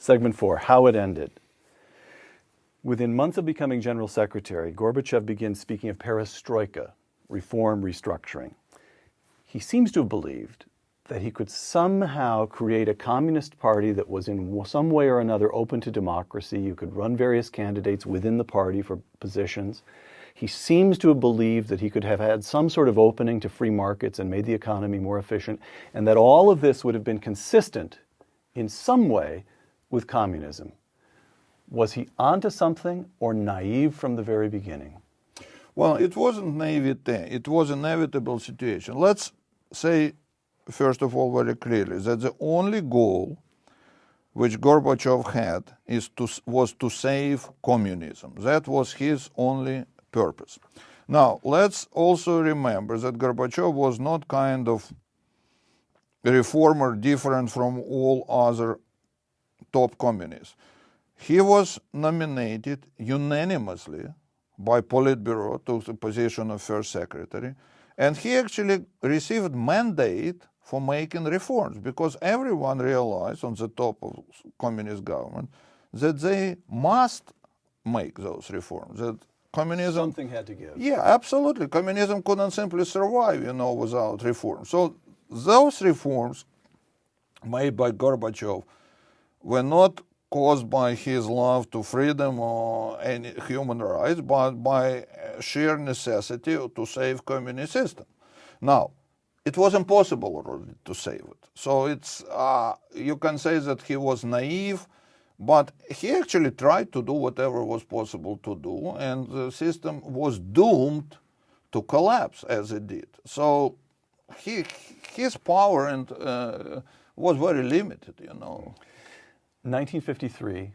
Segment 4, how it ended. Within months of becoming General Secretary, Gorbachev begins speaking of perestroika, reform, restructuring. He seems to have believed that he could somehow create a communist party that was in some way or another open to democracy. You could run various candidates within the party for positions. He seems to have believed that he could have had some sort of opening to free markets and made the economy more efficient, and that all of this would have been consistent in some way with communism. Was he onto something or naive from the very beginning? Well, it wasn't naivete. It was an inevitable situation. Let's say, first of all, very clearly, that the only goal which Gorbachev had was to save communism. That was his only purpose. Now, let's also remember that Gorbachev was not kind of a reformer different from all other top communists. He was nominated unanimously by Politburo to the position of first secretary, and he actually received mandate for making reforms, because everyone realized on the top of communist government that they must make those reforms, that communism... Something had to give. Yeah, absolutely. Communism couldn't simply survive, without reform. So those reforms made by Gorbachev were not caused by his love to freedom or any human rights, but by sheer necessity to save communist system. Now, it was impossible already to save it. So it's you can say that he was naive, but he actually tried to do whatever was possible to do, and the system was doomed to collapse as it did. So his power was very limited, 1953,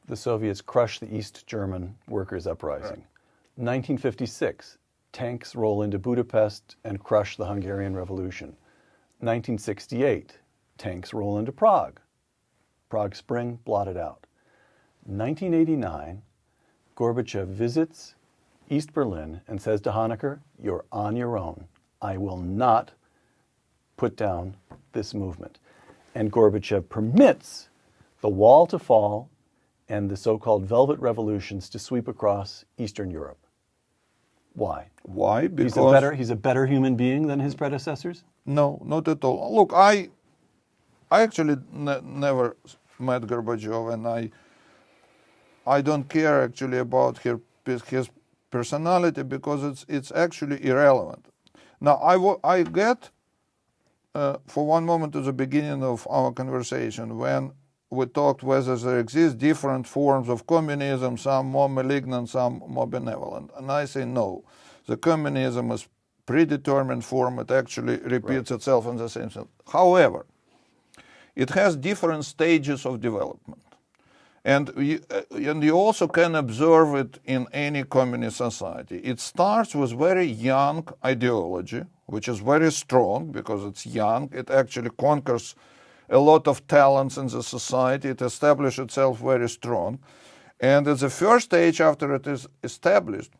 the Soviets crushed the East German workers' uprising. Right. 1956, tanks roll into Budapest and crush the Hungarian Revolution. 1968, tanks roll into Prague. Prague Spring blotted out. 1989, Gorbachev visits East Berlin and says to Honecker, "You're on your own. I will not put down this movement." And Gorbachev permits the wall to fall and the so-called Velvet Revolutions to sweep across Eastern Europe. Why? Why? Because he's a better human being than his predecessors? No, not at all. Look, I actually never met Gorbachev, and I don't care actually about his personality, because it's actually irrelevant. Now, I get for one moment to the beginning of our conversation when we talked whether there exist different forms of communism, some more malignant, some more benevolent. And I say no. The communism is predetermined form. It actually repeats itself in the same sense. However, it has different stages of development. And you also can observe it in any communist society. It starts with very young ideology, which is very strong because it's young. It actually conquers a lot of talents in the society. It establishes itself very strong. And at the first stage after it is established,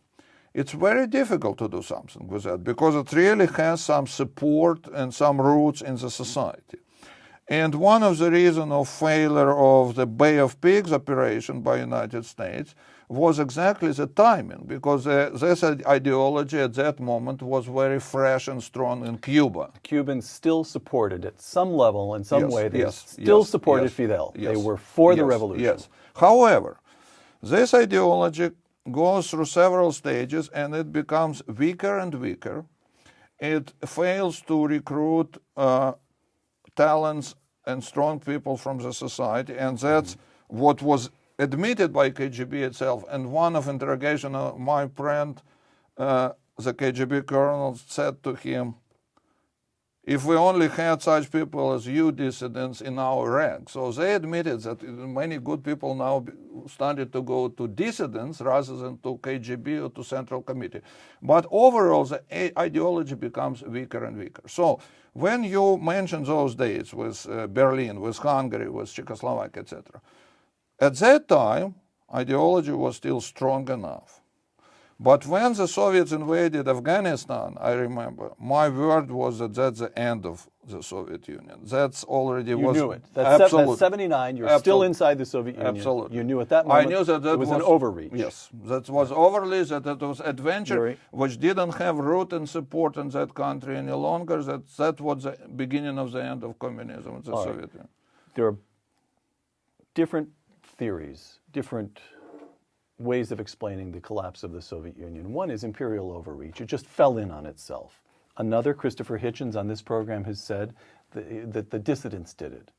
it's very difficult to do something with that, because it really has some support and some roots in the society. And one of the reasons of failure of the Bay of Pigs operation by United States was exactly the timing, because this ideology at that moment was very fresh and strong in Cuba. The Cubans still supported at some level, in some way, they supported Fidel. They were for the revolution. Yes. However, this ideology goes through several stages and it becomes weaker and weaker. It fails to recruit talents and strong people from the society, and that's what was admitted by KGB itself. And one of interrogation of my friend, the KGB colonel, said to him, "If we only had such people as you dissidents in our ranks." So they admitted that many good people now started to go to dissidents rather than to KGB or to Central Committee. But overall, the ideology becomes weaker and weaker. So when you mention those dates with Berlin, with Hungary, with Czechoslovakia, etc., at that time, ideology was still strong enough. But when the Soviets invaded Afghanistan, I remember, my word was that that's the end of the Soviet Union. That's already You was knew it. That's absolute. 79. You're still inside the Soviet Union. Absolutely. You knew at that moment I knew that it was an overreach. Yes, that was overreach, that it was adventure, Yuri? which didn't have root and support in that country any longer. That was the beginning of the end of communism in the All Soviet right. Union. There are different theories, different ways of explaining the collapse of the Soviet Union. One is imperial overreach. It just fell in on itself. Another, Christopher Hitchens on this program has said that the dissidents did it.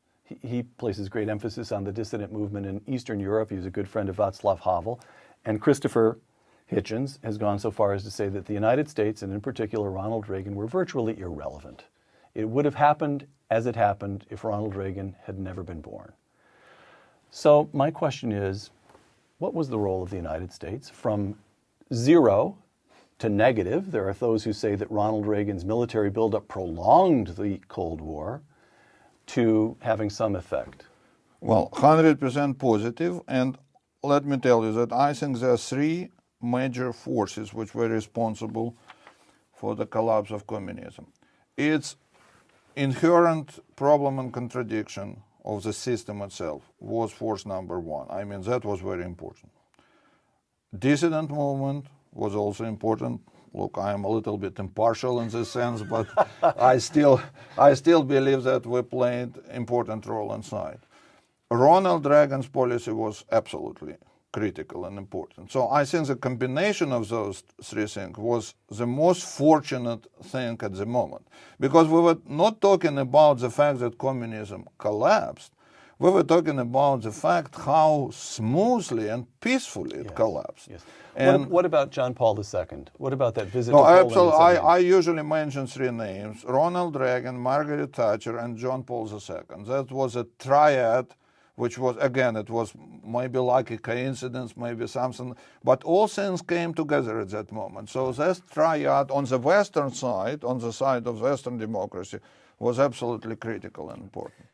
He places great emphasis on the dissident movement in Eastern Europe. He was a good friend of Václav Havel. And Christopher Hitchens has gone so far as to say that the United States, and in particular Ronald Reagan, were virtually irrelevant. It would have happened as it happened if Ronald Reagan had never been born. So my question is, what was the role of the United States from zero to negative? There are those who say that Ronald Reagan's military buildup prolonged the Cold War, to having some effect. Well, 100% positive, and let me tell you that I think there are three major forces which were responsible for the collapse of communism. It's inherent problem and contradiction of the system itself was force number one. I mean, that was very important. Dissident movement was also important. Look, I am a little bit impartial in this sense, but I still believe that we played important role inside. Ronald Reagan's policy was absolutely critical and important. So I think the combination of those three things was the most fortunate thing at the moment. Because we were not talking about the fact that communism collapsed. We were talking about the fact how smoothly and peacefully it collapsed. Yes. And what about John Paul II? What about that visit no, to Poland? absolutely. in 78? I usually mention three names: Ronald Reagan, Margaret Thatcher, and John Paul II. That was a triad, which was, again, it was maybe like a coincidence, maybe something, but all things came together at that moment. So that triad on the Western side, on the side of Western democracy, was absolutely critical and important.